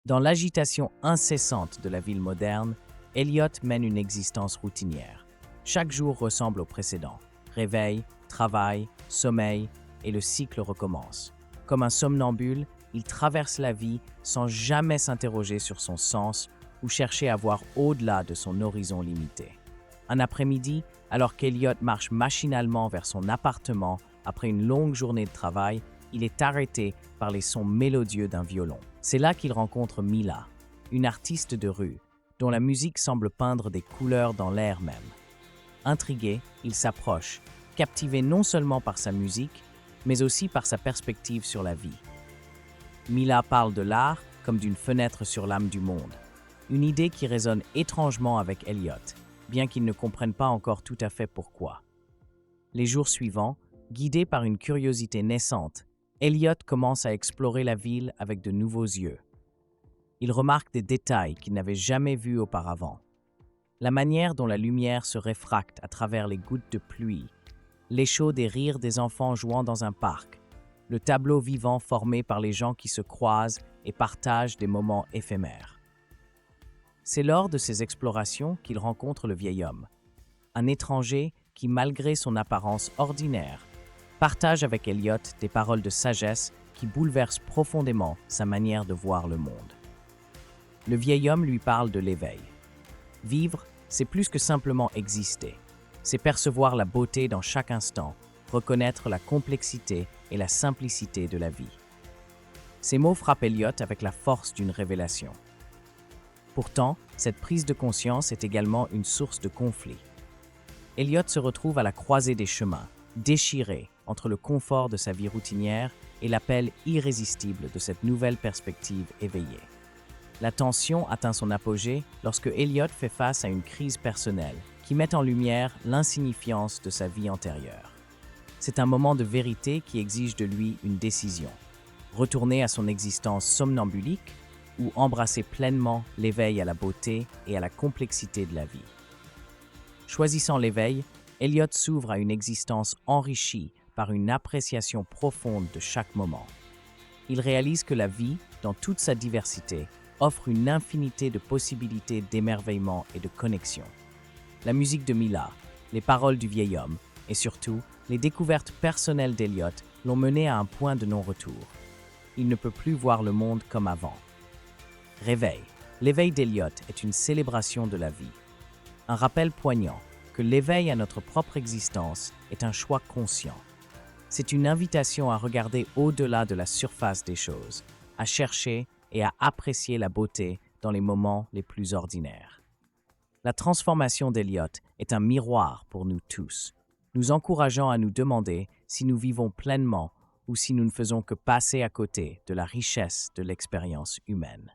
Dans l'agitation incessante de la ville moderne, Elliot mène une existence routinière. Chaque jour ressemble au précédent. Réveil, travail, sommeil, et le cycle recommence. Comme un somnambule, il traverse la vie sans jamais s'interroger sur son sens ou chercher à voir au-delà de son horizon limité. Un après-midi, alors qu'Elliot marche machinalement vers son appartement après une longue journée de travail, il est arrêté par les sons mélodieux d'un violon. C'est là qu'il rencontre Mila, une artiste de rue, dont la musique semble peindre des couleurs dans l'air même. Intrigué, il s'approche, captivé non seulement par sa musique, mais aussi par sa perspective sur la vie. Mila parle de l'art comme d'une fenêtre sur l'âme du monde, une idée qui résonne étrangement avec Elliot, bien qu'il ne comprenne pas encore tout à fait pourquoi. Les jours suivants, guidé par une curiosité naissante, Elliot commence à explorer la ville avec de nouveaux yeux. Il remarque des détails qu'il n'avait jamais vus auparavant. La manière dont la lumière se réfracte à travers les gouttes de pluie, l'écho des rires des enfants jouant dans un parc, le tableau vivant formé par les gens qui se croisent et partagent des moments éphémères. C'est lors de ces explorations qu'il rencontre le vieil homme, un étranger qui, malgré son apparence ordinaire, partage avec Elliot des paroles de sagesse qui bouleversent profondément sa manière de voir le monde. Le vieil homme lui parle de l'éveil. Vivre, c'est plus que simplement exister. C'est percevoir la beauté dans chaque instant, reconnaître la complexité et la simplicité de la vie. Ces mots frappent Elliot avec la force d'une révélation. Pourtant, cette prise de conscience est également une source de conflit. Elliot se retrouve à la croisée des chemins, déchiré entre le confort de sa vie routinière et l'appel irrésistible de cette nouvelle perspective éveillée. La tension atteint son apogée lorsque Elliot fait face à une crise personnelle qui met en lumière l'insignifiance de sa vie antérieure. C'est un moment de vérité qui exige de lui une décision. Retourner à son existence somnambulique ou embrasser pleinement l'éveil à la beauté et à la complexité de la vie. Choisissant l'éveil, Elliot s'ouvre à une existence enrichie par une appréciation profonde de chaque moment. Il réalise que la vie, dans toute sa diversité, offre une infinité de possibilités d'émerveillement et de connexion. La musique de Mila, les paroles du vieil homme et surtout les découvertes personnelles d'Elliot l'ont mené à un point de non-retour. Il ne peut plus voir le monde comme avant. Réveil. L'éveil d'Elliot est une célébration de la vie. Un rappel poignant que l'éveil à notre propre existence est un choix conscient. C'est une invitation à regarder au-delà de la surface des choses, à chercher et à apprécier la beauté dans les moments les plus ordinaires. La transformation d'Elliot est un miroir pour nous tous, nous encourageant à nous demander si nous vivons pleinement ou si nous ne faisons que passer à côté de la richesse de l'expérience humaine.